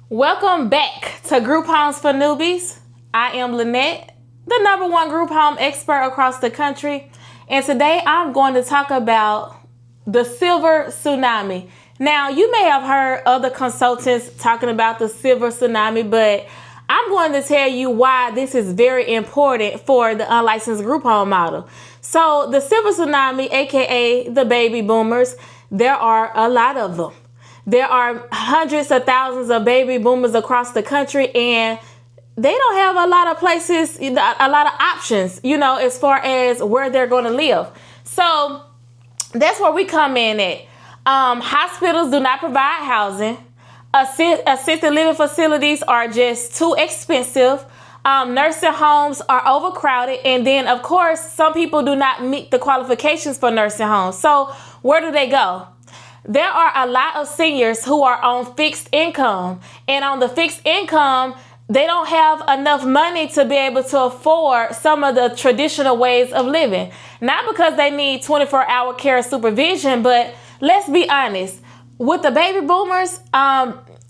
Welcome back to Group Homes for Newbies. I am Lynette, the #1 group home expert across the country. And today I'm going to talk about the Silver Tsunami. Now, you may have heard other consultants talking about the Silver Tsunami, but I'm going to tell you why this is very important for the unlicensed group home model. So the Silver Tsunami, aka the baby boomers, there are a lot of them. There are hundreds of thousands of baby boomers across the country, and they don't have a lot of places, a lot of options, as far as where they're going to live. So that's where we come in at. Hospitals do not provide housing. Assisted living facilities are just too expensive. Nursing homes are overcrowded. And then, of course, some people do not meet the qualifications for nursing homes. So where do they go? There are a lot of seniors who are on fixed income. And on the fixed income, they don't have enough money to be able to afford some of the traditional ways of living. Not because they need 24-hour care supervision, but let's be honest. With the baby boomers,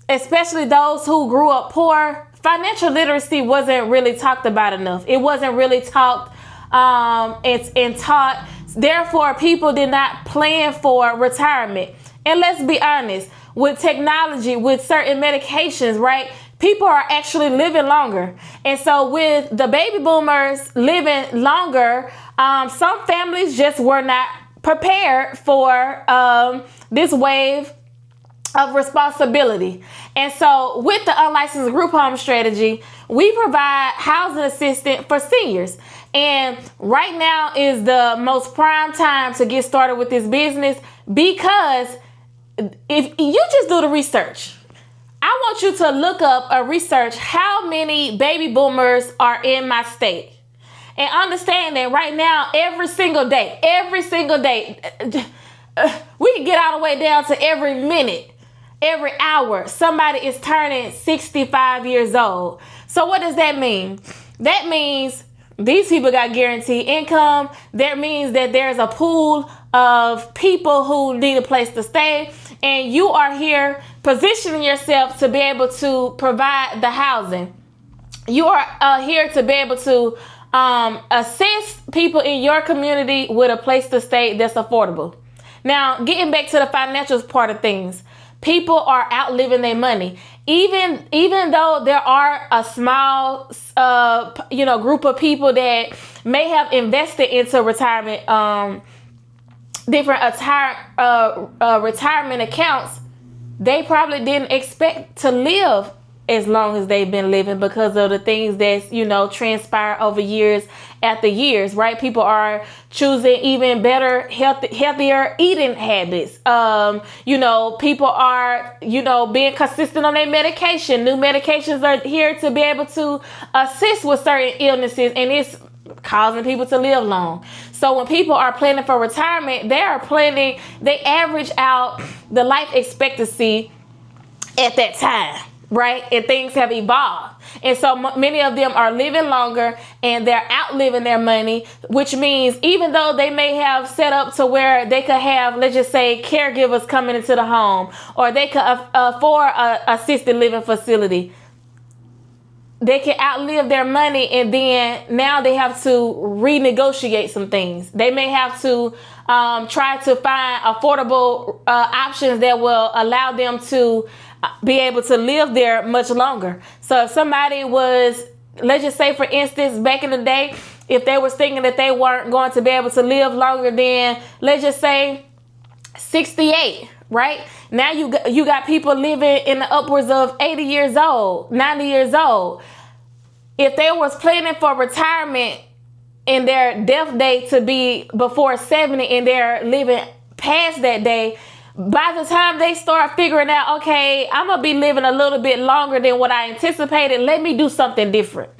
especially those who grew up poor, financial literacy wasn't really talked about enough. It wasn't really talked and taught. Therefore, people did not plan for retirement. And let's be honest, with technology, with certain medications, right? People are actually living longer. And so with the baby boomers living longer, some families just were not prepared for this wave of responsibility. And so with the unlicensed group home strategy, we provide housing assistance for seniors. And right now is the most prime time to get started with this business, because if you just do the research, I want you to look up or research how many baby boomers are in my state. And understand that right now, every single day, we can get all the way down to every minute, every hour, somebody is turning 65 years old. So what does that mean? That means these people got guaranteed income. That means that there's a pool of people who need a place to stay. And you are here positioning yourself to be able to provide the housing. You are here to be able to assist people in your community with a place to stay that's affordable. Now, getting back to the financial part of things, people are outliving their money. Even though there are a small, group of people that may have invested into retirement, different retirement accounts, they probably didn't expect to live as long as they've been living because of the things that's, transpire over years after years, right? People are choosing even better, healthier eating habits. People are, being consistent on their medication. New medications are here to be able to assist with certain illnesses, and it's causing people to live long. So when people are planning for retirement, they average out the life expectancy at that time, right? And things have evolved. And so many of them are living longer, and they're outliving their money, which means even though they may have set up to where they could have, let's just say, caregivers coming into the home, or they could afford an assisted living facility, they can outlive their money, and then now they have to renegotiate some things. They may have to try to find affordable options that will allow them to be able to live there much longer. So if somebody was, let's just say, for instance, back in the day, if they was thinking that they weren't going to be able to live longer than, let's just say, 68, right? Now you got people living in the upwards of 80 years old, 90 years old. If they was planning for retirement and their death date to be before 70, and they're living past that day, by the time they start figuring out, okay, I'm going to be living a little bit longer than what I anticipated, let me do something different.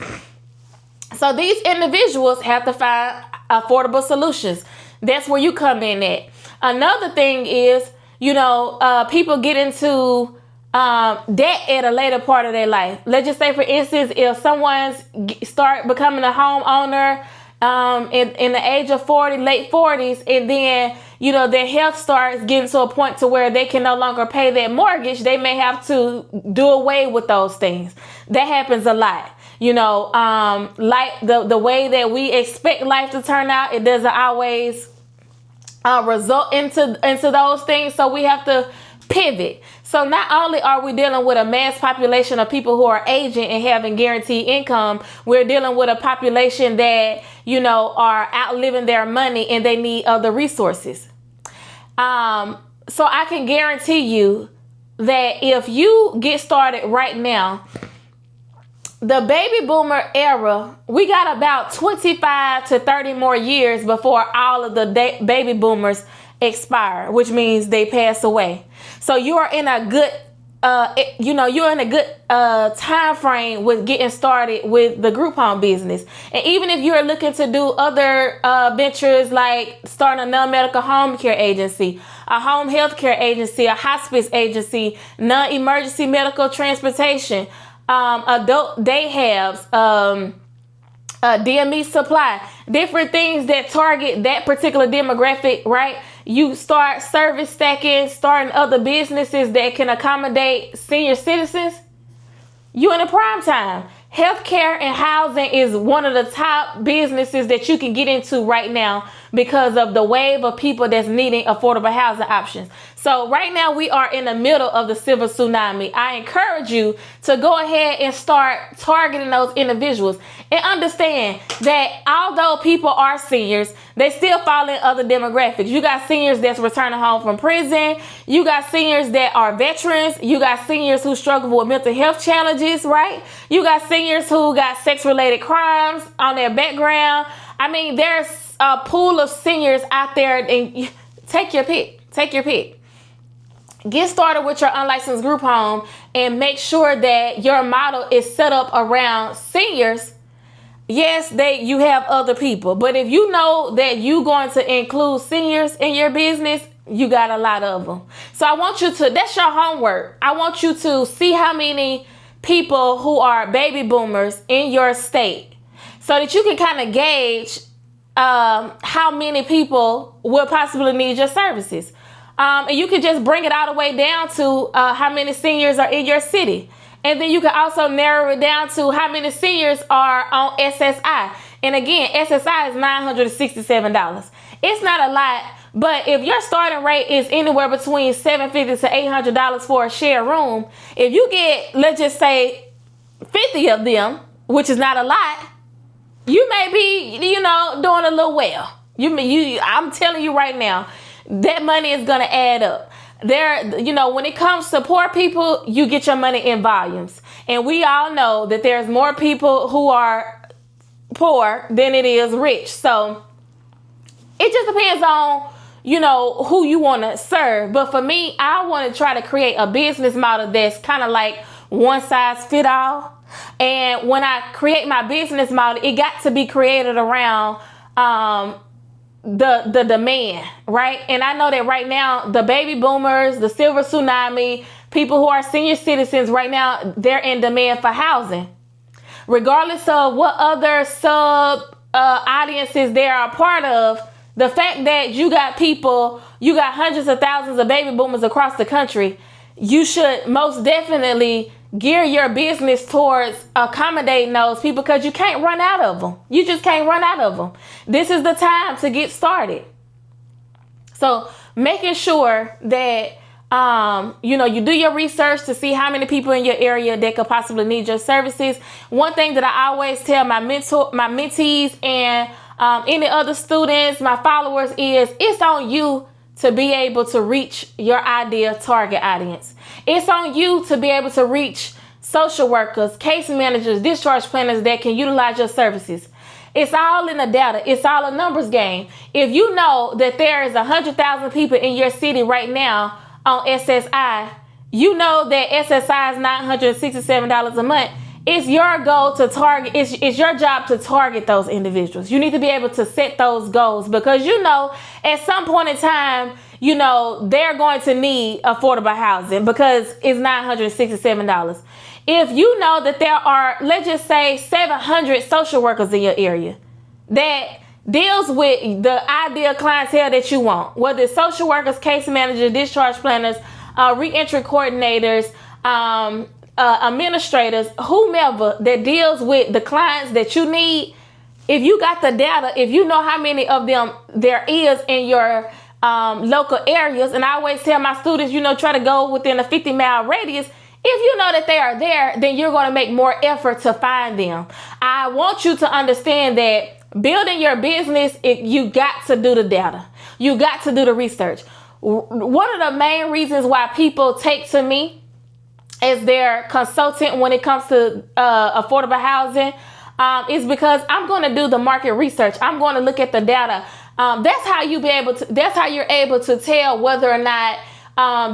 So these individuals have to find affordable solutions. That's where you come in at. Another thing is, people get into debt at a later part of their life. Let's just say, for instance, if someone's start becoming a homeowner in the age of 40, late 40s, and then their health starts getting to a point to where they can no longer pay that mortgage, they may have to do away with those things. That happens a lot. Like the way that we expect life to turn out, it doesn't always result into those things. So we have to pivot. So not only are we dealing with a mass population of people who are aging and having guaranteed income, we're dealing with a population that, are outliving their money and they need other resources. So I can guarantee you that if you get started right now, the baby boomer era, we got about 25 to 30 more years before all of the baby boomers expire, which means they pass away. So you are in a good, time frame with getting started with the group home business. And even if you're looking to do other ventures like starting a non-medical home care agency, a home health care agency, a hospice agency, non-emergency medical transportation, adult day halves, DME supply, different things that target that particular demographic, right? You start service stacking, starting other businesses that can accommodate senior citizens. You in a prime time. Healthcare and housing is one of the top businesses that you can get into right now because of the wave of people that's needing affordable housing options. So right now we are in the middle of the Silver Tsunami. I encourage you to go ahead and start targeting those individuals and understand that although people are seniors, they still fall in other demographics. You got seniors that's returning home from prison. You got seniors that are veterans. You got seniors who struggle with mental health challenges, right? You got seniors who got sex-related crimes on their background. I mean, there's a pool of seniors out there, and take your pick. Take your pick. Get started with your unlicensed group home and make sure that your model is set up around seniors. Yes, you have other people, but if you know that you're going to include seniors in your business, you got a lot of them. So I want you to, that's your homework. I want you to see how many people who are baby boomers in your state so that you can kind of gauge how many people will possibly need your services. And you can just bring it all the way down to how many seniors are in your city. And then you can also narrow it down to how many seniors are on SSI. And again, SSI is $967. It's not a lot, but if your starting rate is anywhere between $750 to $800 for a shared room, if you get, let's just say, 50 of them, which is not a lot, you may be, doing a little well. I'm telling you right now, that money is going to add up. When it comes to poor people, you get your money in volumes. And we all know that there's more people who are poor than it is rich. So it just depends on, who you want to serve. But for me, I want to try to create a business model that's kind of like one size fit all. And when I create my business model, it got to be created around the demand, right? And I know that right now, the baby boomers, the Silver Tsunami, people who are senior citizens right now, they're in demand for housing. Regardless of what other sub audiences they are a part of, the fact that you got hundreds of thousands of baby boomers across the country, you should most definitely gear your business towards accommodating those people because you can't run out of them. You just can't run out of them. This is the time to get started. So making sure that, you do your research to see how many people in your area that could possibly need your services. One thing that I always tell my mentees and any other students, my followers, is it's on you to be able to reach your ideal target audience. It's on you to be able to reach social workers, case managers, discharge planners that can utilize your services. It's all in the data. It's all a numbers game. If you know that there is 100,000 people in your city right now on SSI, you know that SSI is $967 a month. It's your goal to target. It's your job to target those individuals. You need to be able to set those goals because at some point in time, they're going to need affordable housing because it's $967. If you know that there are, let's just say, 700 social workers in your area that deals with the ideal clientele that you want, whether it's social workers, case managers, discharge planners, reentry coordinators, administrators, whomever that deals with the clients that you need. If you got the data, if you know how many of them there is in your local areas, and I always tell my students, try to go within a 50-mile radius. If you know that they are there, then you're going to make more effort to find them. I want you to understand that building your business, you got to do the data. You got to do the research. One of the main reasons why people take to me as their consultant when it comes to affordable housing is because I'm going to do the market research. I'm going to look at the data. That's how you're able to tell whether or not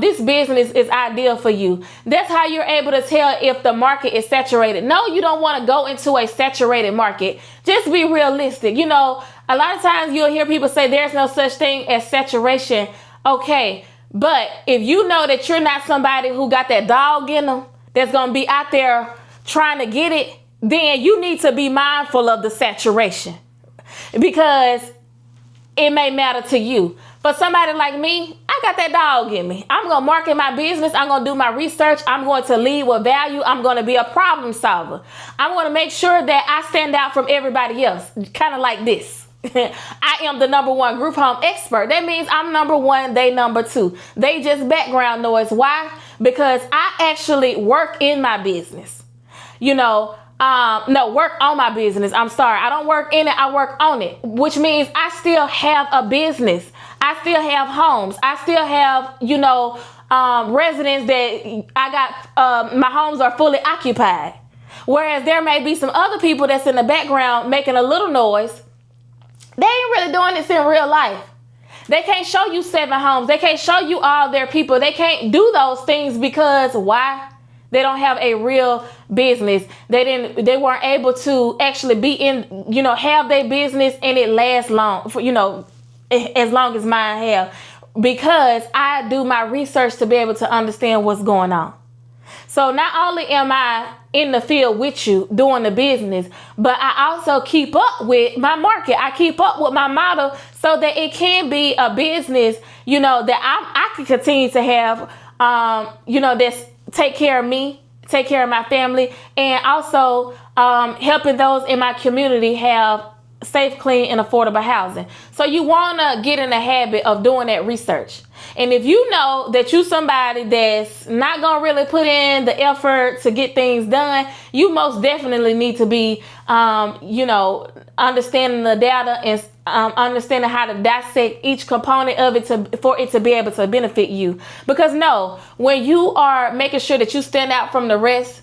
this business is ideal for you. That's how you're able to tell if the market is saturated. No, you don't want to go into a saturated market. Just be realistic. A lot of times you'll hear people say there's no such thing as saturation. Okay, but if you know that you're not somebody who got that dog in them that's going to be out there trying to get it, then you need to be mindful of the saturation, because it may matter to you. For somebody like me, I got that dog in me. I'm going to market my business. I'm going to do my research. I'm going to lead with value. I'm going to be a problem solver. I'm going to make sure that I stand out from everybody else, kind of like this. I am the #1 group home expert. That means I'm #1, they #2. They just background noise. Why? Because I actually work in my business. Work on my business. I'm sorry. I don't work in it. I work on it, which means I still have a business. I still have homes. I still have, residents that I got. My homes are fully occupied. Whereas there may be some other people that's in the background making a little noise. They ain't really doing this in real life. They can't show you 7 homes. They can't show you all their people. They can't do those things because why? They don't have a real business. They weren't able to actually be in, have their business and it lasts long, for, as long as mine have, because I do my research to be able to understand what's going on. So not only am I in the field with you doing the business, but I also keep up with my market. I keep up with my model so that it can be a business, that I can continue to have, that's take care of me, take care of my family, and also helping those in my community have safe, clean, and affordable housing. So you want to get in the habit of doing that research. And if you know that you somebody that's not going to really put in the effort to get things done, you most definitely need to be, understanding the data and understanding how to dissect each component of it for it to be able to benefit you. Because when you are making sure that you stand out from the rest,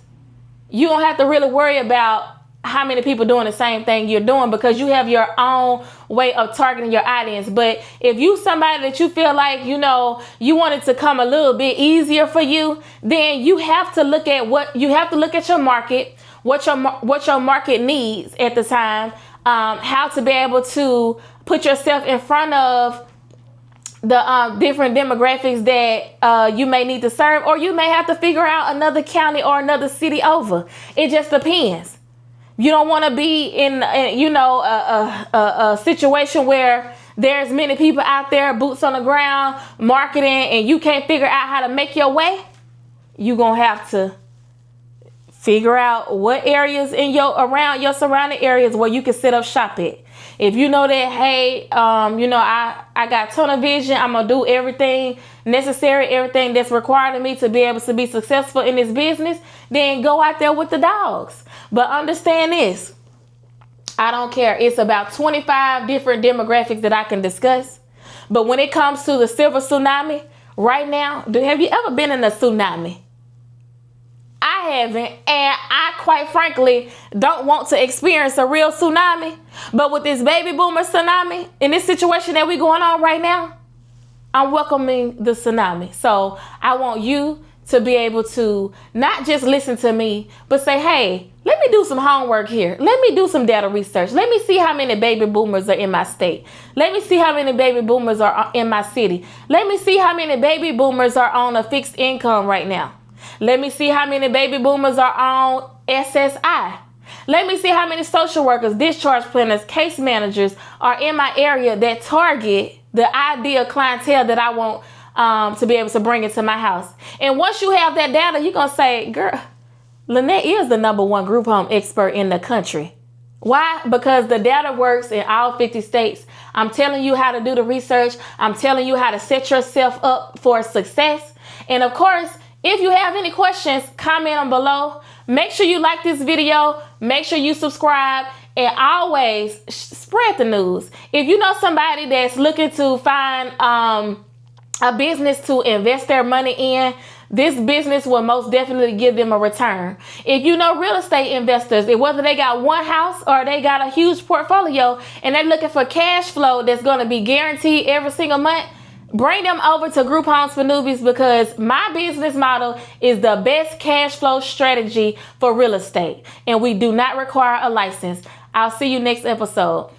you don't have to really worry about how many people doing the same thing you're doing, because you have your own way of targeting your audience. But if you somebody that you feel like, you want it to come a little bit easier for you, then you have to look at your market, what your market needs at the time, how to be able to put yourself in front of the different demographics that you may need to serve, or you may have to figure out another county or another city over. It just depends. You don't want to be in a situation where there's many people out there, boots on the ground, marketing, and you can't figure out how to make your way. You're going to have to figure out what areas around your surrounding areas where you can set up shop at. If you know that, hey, I got tunnel vision, I'm going to do everything necessary, everything that's required of me to be able to be successful in this business, then go out there with the dogs. But understand this, I don't care. It's about 25 different demographics that I can discuss. But when it comes to the Silver Tsunami, right now, have you ever been in a tsunami? I haven't, and I quite frankly don't want to experience a real tsunami. But with this baby boomer tsunami, in this situation that we're going on right now, I'm welcoming the tsunami. So I want you to be able to not just listen to me, but say, hey, let me do some homework here. Let me do some data research. Let me see how many baby boomers are in my state. Let me see how many baby boomers are in my city. Let me see how many baby boomers are on a fixed income right now. Let me see how many baby boomers are on SSI. Let me see how many social workers, discharge planners, case managers are in my area that target the ideal clientele that I want to be able to bring into my house. And once you have that data, you're going to say, girl, Lynette is the #1 group home expert in the country. Why? Because the data works in all 50 states. I'm telling you how to do the research. I'm telling you how to set yourself up for success. And of course, if you have any questions, comment them below. Make sure you like this video. Make sure you subscribe. And always spread the news. If you know somebody that's looking to find a business to invest their money in, this business will most definitely give them a return. If you know real estate investors, whether they got one house or they got a huge portfolio and they're looking for cash flow that's going to be guaranteed every single month, bring them over to Group Homes for Newbies, because my business model is the best cash flow strategy for real estate. And we do not require a license. I'll see you next episode.